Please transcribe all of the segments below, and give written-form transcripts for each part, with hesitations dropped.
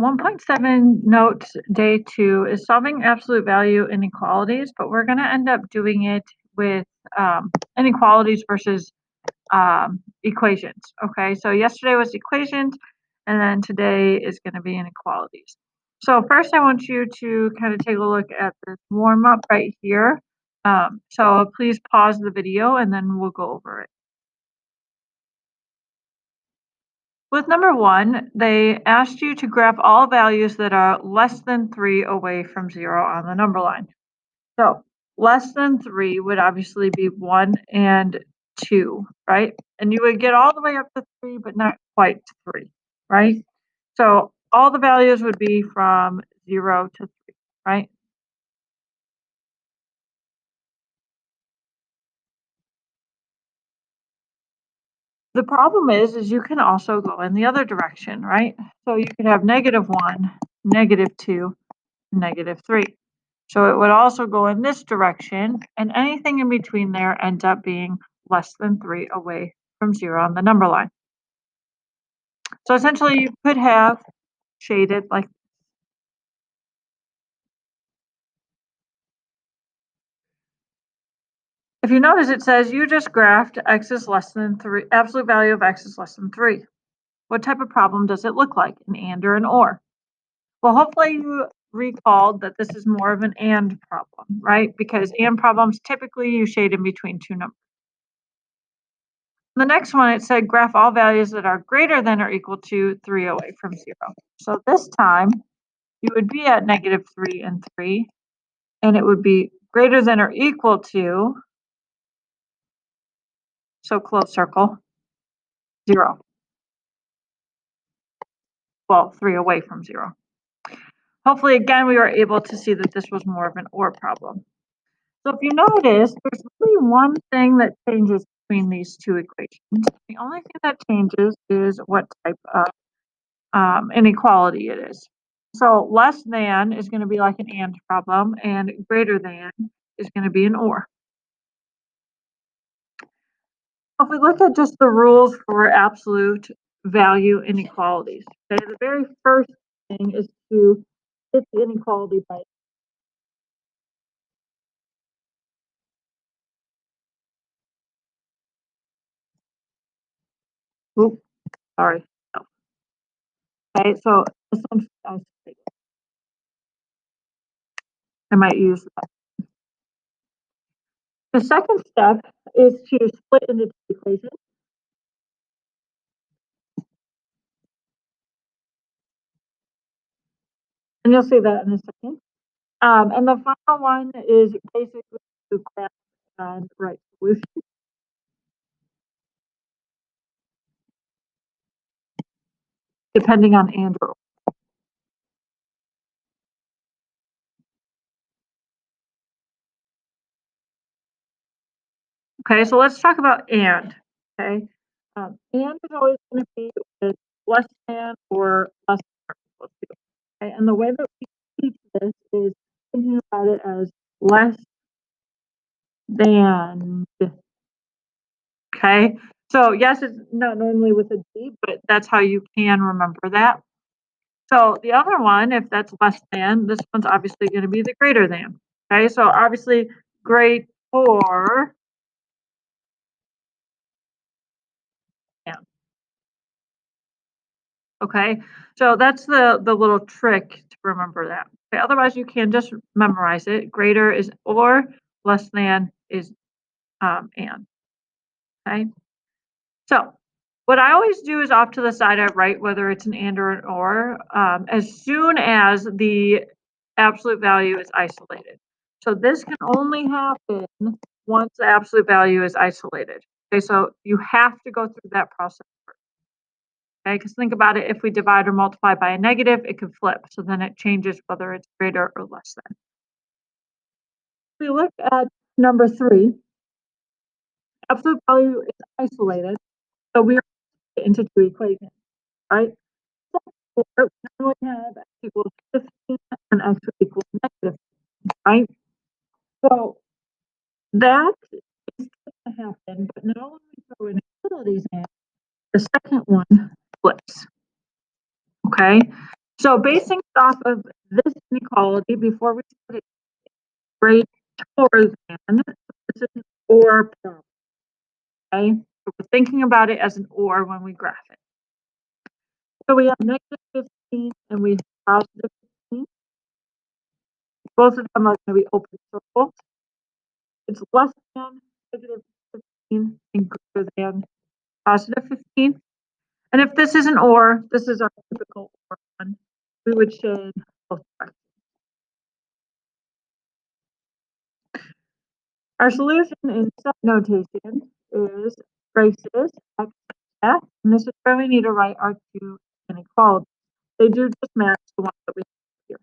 1.7 note day 2 is solving absolute value inequalities, but we're going to end up doing it with inequalities versus equations. Okay, so yesterday was equations, and then today is going to be inequalities. So first I want you to kind of take a look at this warm up right here. So please pause the video and then we'll go over it. With number 1, they asked you to graph all values that are less than 3 away from 0 on the number line. So less than 3 would obviously be 1 and 2, right? And you would get all the way up to 3, but not quite to 3, right? So all the values would be from 0 to 3, right? The problem is you can also go in the other direction, right? So you could have -1, -2, -3. So it would also go in this direction, and anything in between there ends up being less than 3 away from 0 on the number line. So essentially, you could have shaded like if you notice it says you just graphed x is less than 3, absolute value of x is less than 3. What type of problem does it look like, an and or an or? Well, hopefully you recalled that this is more of an and problem, right? Because and problems typically you shade in between two numbers. The next one, it said graph all values that are greater than or equal to 3 away from 0. So this time you would be at -3 and 3, and it would be greater than or equal to, so close circle, 0. Well, 3 away from 0. Hopefully, again, we were able to see that this was more of an or problem. So if you notice, there's really one thing that changes between these two equations. The only thing that changes is what type of inequality it is. So less than is going to be like an and problem, and greater than is going to be an or. If we look at just the rules for absolute value inequalities, okay, the very first thing is to get the inequality by oops, sorry. Okay, so essentially I might use that. The second step is to split into two equations. And you'll see that in a second. And the final one is basically to graph and write solution. Depending on and or. Okay, so let's talk about and. Okay, and is always going to be with less than or less than or equal to. Okay, and the way that we teach this is thinking about it as less than. Okay, so yes, it's not normally with a D, but that's how you can remember that. So the other one, if that's less than, this one's obviously going to be the greater than. Okay, so obviously great or yeah. Okay, so that's the little trick to remember that. Okay, otherwise you can just memorize it. Greater is or, less than is and. Okay, so what I always do is off to the side I write whether it's an and or an or as soon as the absolute value is isolated. So this can only happen once the absolute value is isolated. Okay, so you have to go through that process first. Okay, because think about it, if we divide or multiply by a negative, it could flip. So then it changes whether it's greater or less than. If we look at number 3, absolute value is isolated. So we are into two equations, right? So we normally have x equals 15 and x equals -15, right? So that is going to happen, but now when we throw inequalities in, the second one flips. Okay, So basing it off of this inequality, before we put it greater than, this is an or problem, okay? So we're thinking about it as an or when we graph it. So we have -15 and we have +15. Both of them are going to be open circles. It's less than -15 and greater than +15. And if this is an or, this is our typical or one, we would shade both directions. Our solution in set notation is braces x f, and this is where we need to write our two inequalities. They do just match the ones that we have here.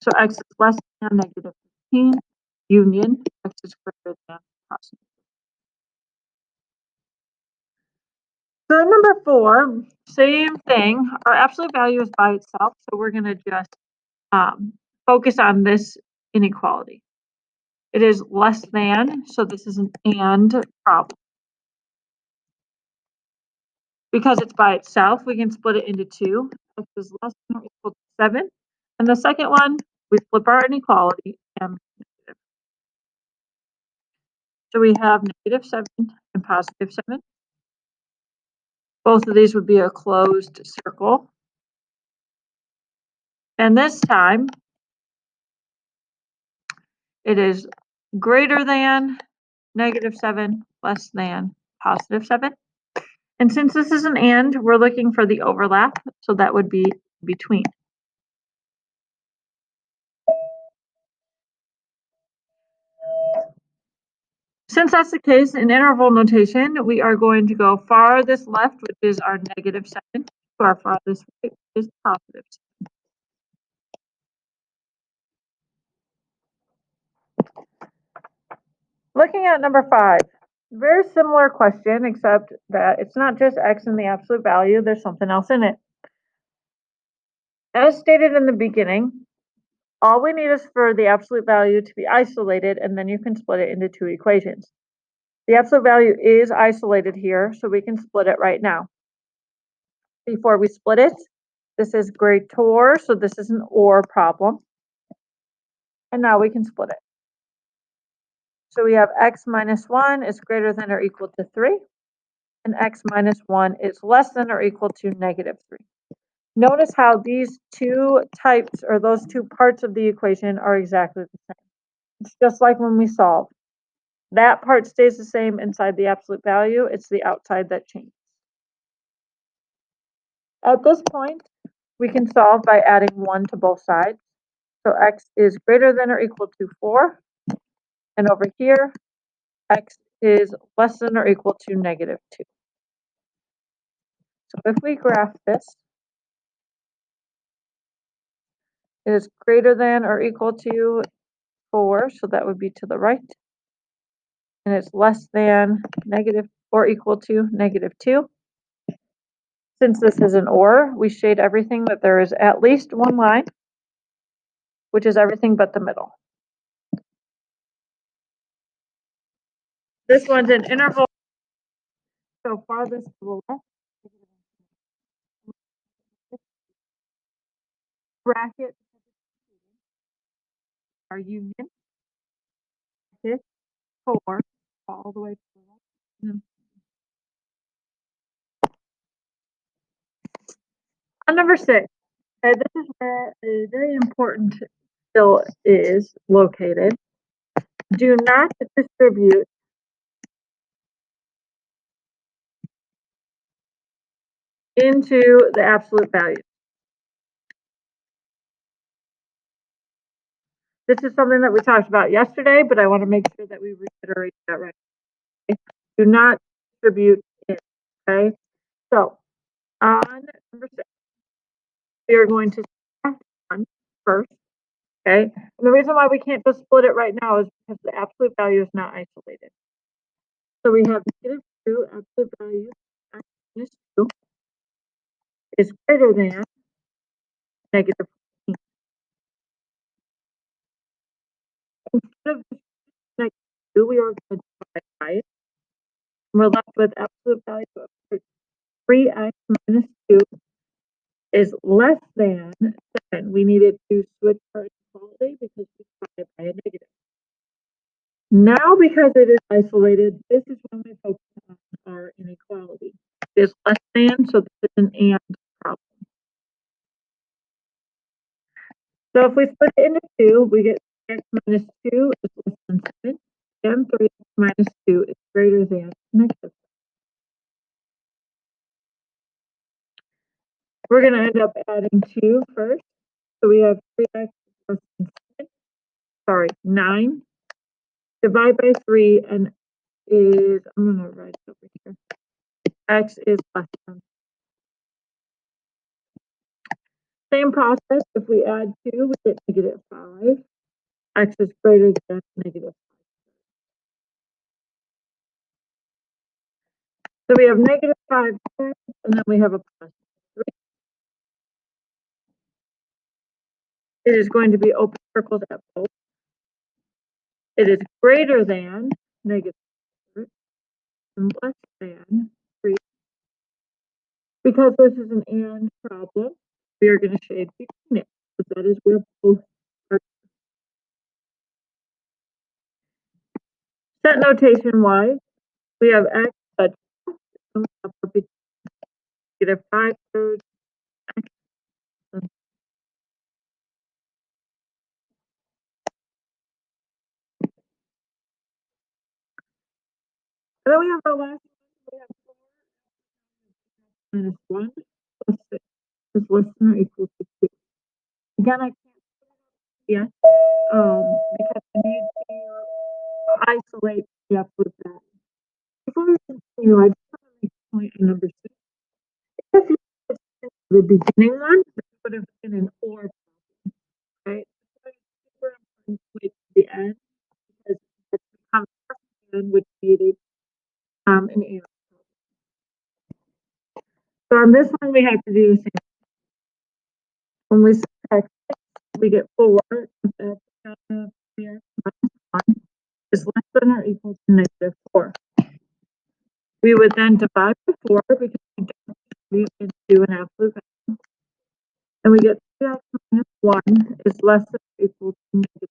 So x is less than -15, union x is greater than +. So number 4, same thing. Our absolute value is by itself, so we're going to just focus on this inequality. It is less than, so this is an and problem. Because it's by itself, we can split it into 2. X is less than or equal to 7. And the second one, we flip our inequality and negative. So we have -7 and +7. Both of these would be a closed circle. And this time, it is greater than -7, less than +7. And since this is an and, we're looking for the overlap, so that would be between. Since that's the case, in interval notation, we are going to go farthest left, which is our -7, to our farthest right, which is +7. Looking at number 5, very similar question, except that it's not just x in the absolute value, there's something else in it. As stated in the beginning, all we need is for the absolute value to be isolated, and then you can split it into 2 equations. The absolute value is isolated here, so we can split it right now. Before we split it, this is greater, so this is an or problem. And now we can split it. So we have x minus 1 is greater than or equal to 3, and x minus 1 is less than or equal to -3. Notice how these two types, or those two parts of the equation, are exactly the same. It's just like when we solve. That part stays the same inside the absolute value. It's the outside that changes. At this point, we can solve by adding 1 to both sides. So x is greater than or equal to 4. And over here, x is less than or equal to -2. So if we graph this, it is greater than or equal to 4, so that would be to the right. And it's less than negative or equal to -2. Since this is an or, we shade everything that there is at least one line, which is everything but the middle. This one's an interval, so farthest to the left. Bracket our union, this 4, all the way to the left. On number 6, this is where a very important still is located. Do not distribute into the absolute value. This is something that we talked about yesterday, but I want to make sure that we reiterate that right. Okay? Do not distribute in. Okay, so on number 6, we are going to start on first. Okay, and the reason why we can't just split it right now is because the absolute value is not isolated. So we have -2 absolute value x minus 2 is greater than -14. Instead of -2, we are going to divide by it. And we're left with absolute value of 3x minus 2 is less than Now, because it is isolated, this is when we focus on our inequality. It's less than, so this is an and problem. So if we split it into 2, we get 3x minus 2 is less than 7, and 3x minus 2 is greater than negative. We're going to end up adding 2 first. So we have 3x less than 7, 9. Divide by 3 and is, I'm going to write it over here. X is less than. Same process, if we add 2, we get negative 5. X is greater than negative 5. So we have negative 5 here, and then we have a plus 3. It is going to be open circles at both. It is greater than negative 3 and less than 3. Because this is an and problem, we are going to shade between it. So that is where both are. Set notation wise, we have x at negative 5 thirds x. And then we have our last one. We have 4 minus 1 plus 6 is less than or equal to 2. Again, I can't yet because I need to isolate the absolute value. Before we continue, I just want to make a point on number 6. If you the beginning one, this would have been an or, right? So it's super important to wait to the end because it becomes and would be an error. So on this one, we have to do the same. When we subtract 6, we get 4. Here, minus 1 is less than or equal to negative 4. We would then divide by 4 because we don't need to do an absolute value. And we get 3x minus 1 is less than or equal to negative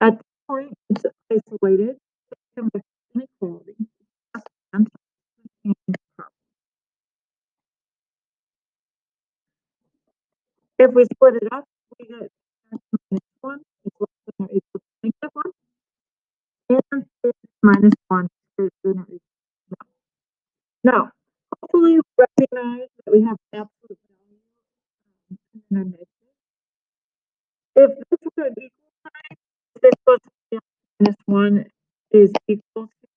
1. At this point, it's isolated. Inequality. If we split it up, we get x minus 1 is less than or equal to negative 1. And 3x minus 1 is greater than or equal to 1. Now, hopefully, we recognize that we have an absolute value and a negative. If this were an equal sign, this was minus 1 is equal to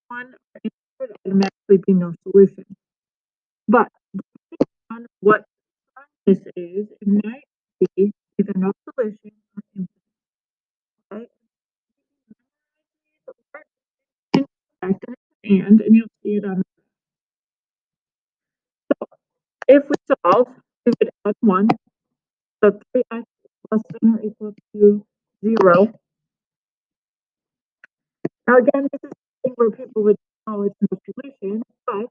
1, it would automatically be no solution. But depending on what sign this is, it might be either no solution or infinite. Okay? And you'll see it on. So if we solve, we would add 1. So 3x less than or equal to 0. Now again, this is something where people would know it's no solution, but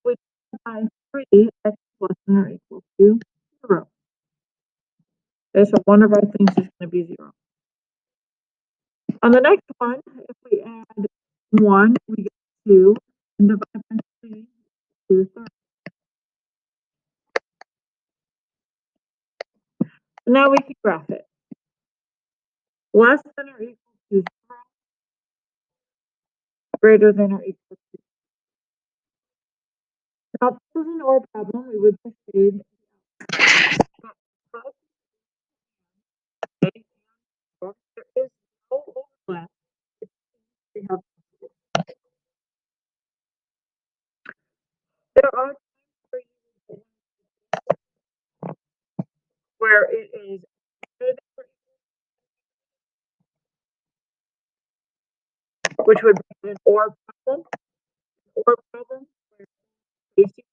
we by 3 x less than or equal to 0. Okay, so one of our things is going to be 0. On the next one, if we add 1, we get 2, and divide by 3, 2 thirds. So now we can graph it. Less than or equal to 0, greater than or equal to. Now, if this is an OR problem, we would just say there is no overlap. We have there are times where it is which would be an OR problem, where basic